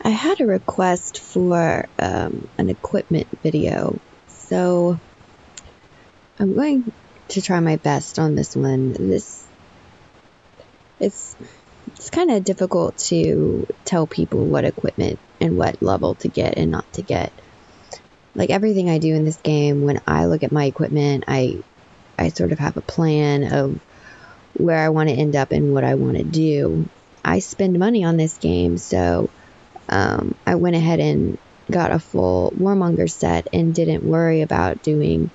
I had a request for an equipment video, so I'm going to try my best on this one. It's kind of difficult to tell people what equipment and what level to get and not to get. Like everything I do in this game, when I look at my equipment, I sort of have a plan of where I want to end up and what I want to do. I spend money on this game, so I went ahead and got a full Warmonger set and didn't worry about doing,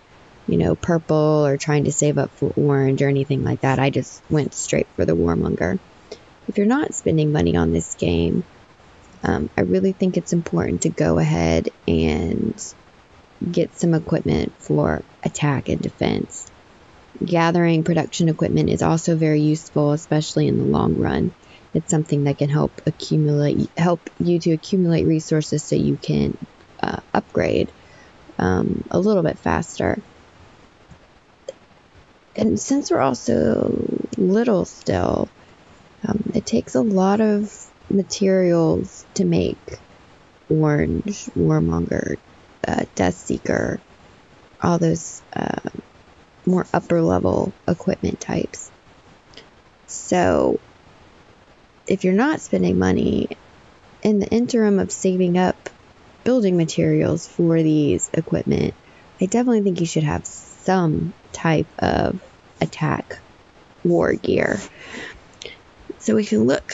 purple or trying to save up for orange or anything like that. I just went straight for the Warmonger. If you're not spending money on this game, I really think it's important to go ahead and get some equipment for attack and defense. Gathering production equipment is also very useful, especially in the long run. It's something that can help you to accumulate resources so you can upgrade a little bit faster. And since we're also little still, it takes a lot of materials to make Orange, Warmonger, Deathseeker, all those more upper level equipment types. So if you're not spending money in the interim of saving up building materials for these equipment, I definitely think you should have some type of attack war gear. So we can look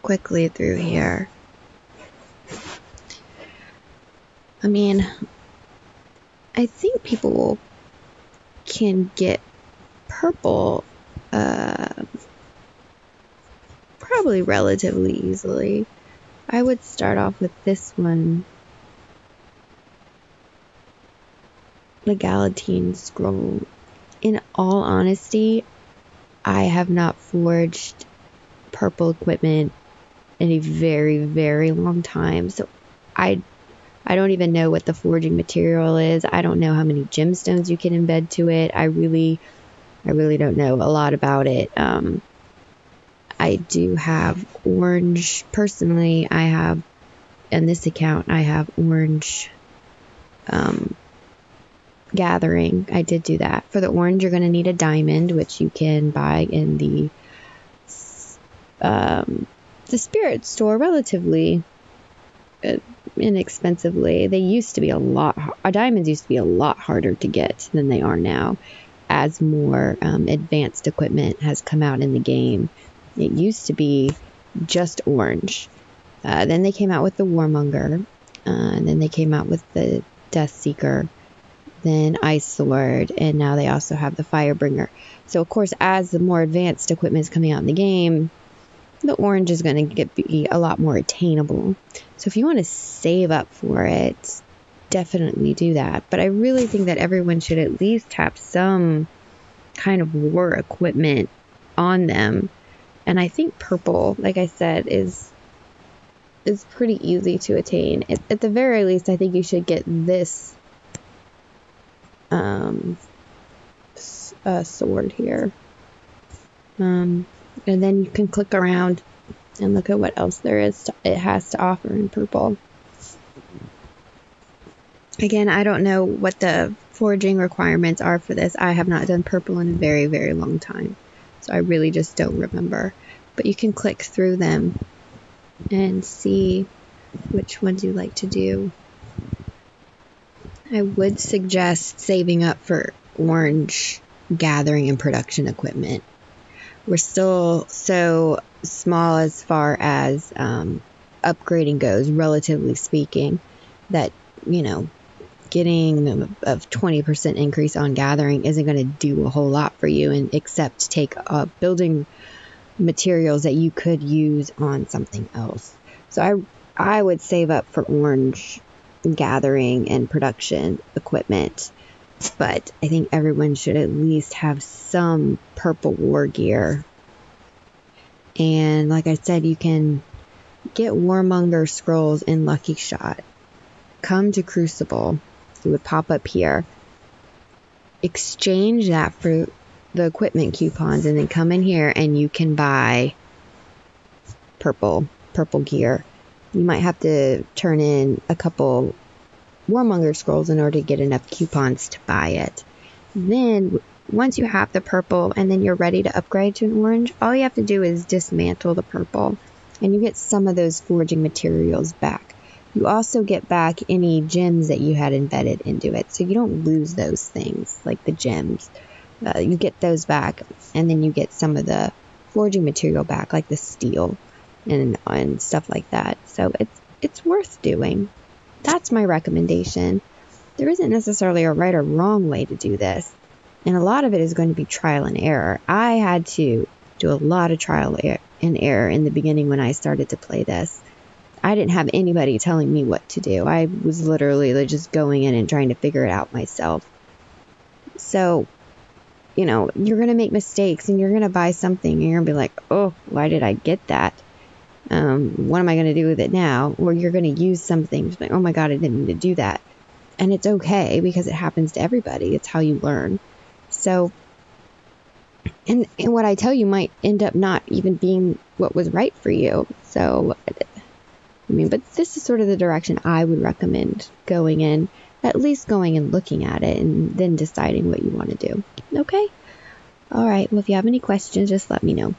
quickly through here. I mean, I think people can get purple probably relatively easily. I would start off with this one, the Galatine Scroll. In all honesty, I have not forged purple equipment in a very, very long time, so I don't even know what the forging material is. I don't know how many gemstones you can embed to it. I really don't know a lot about it. I do have orange. Personally, I have, in this account, I have orange gathering. I did do that. For the orange, you're going to need a diamond, which you can buy in the spirit store relatively inexpensively. They used to be diamonds used to be a lot harder to get than they are now, as more advanced equipment has come out in the game. It used to be just orange. Then they came out with the Warmonger, and then they came out with the Deathseeker, then Ice Sword, and now they also have the Firebringer. So of course, as the more advanced equipment is coming out in the game, the orange is going to be a lot more attainable. So if you want to save up for it, definitely do that. But I really think that everyone should at least have some kind of war equipment on them. And I think purple, like I said, is pretty easy to attain. At the very least, I think you should get this sword here. And then you can click around and look at what else it has to offer in purple. Again, I don't know what the forging requirements are for this. I have not done purple in a very, very long time, so I really just don't remember. But you can click through them and see which ones you like to do. I would suggest saving up for orange gathering and production equipment. We're still so small as far as upgrading goes, relatively speaking, that, getting a 20% increase on gathering isn't going to do a whole lot for you, and except take building materials that you could use on something else. So I would save up for orange gathering and production equipment, but I think everyone should at least have some purple war gear. And like I said, you can get Warmonger scrolls in Lucky Shot. Come to Crucible. It would pop up here. Exchange that for the equipment coupons, and then come in here and you can buy purple purple gear. You might have to turn in a couple Warmonger scrolls in order to get enough coupons to buy it. Then, once you have the purple and then you're ready to upgrade to an orange, all you have to do is dismantle the purple, and you get some of those forging materials back. You also get back any gems that you had embedded into it, so you don't lose those things, like the gems. You get those back, and then you get some of the forging material back, like the steel and stuff like that. So it's worth doing. That's my recommendation. There isn't necessarily a right or wrong way to do this, and a lot of it is going to be trial and error. I had to do a lot of trial and error in the beginning when I started to play this. I didn't have anybody telling me what to do. I was literally just going in and trying to figure it out myself. So, you're going to make mistakes, and you're going to buy something, and you're going to be like, oh, why did I get that? What am I going to do with it now? Or you're going to use something, like, oh my God, I didn't mean to do that. And it's okay, because it happens to everybody. It's how you learn. So, and what I tell you might end up not even being what was right for you. So, but this is sort of the direction I would recommend going in, at least going and looking at it and then deciding what you want to do. Okay? All right. Well, if you have any questions, just let me know.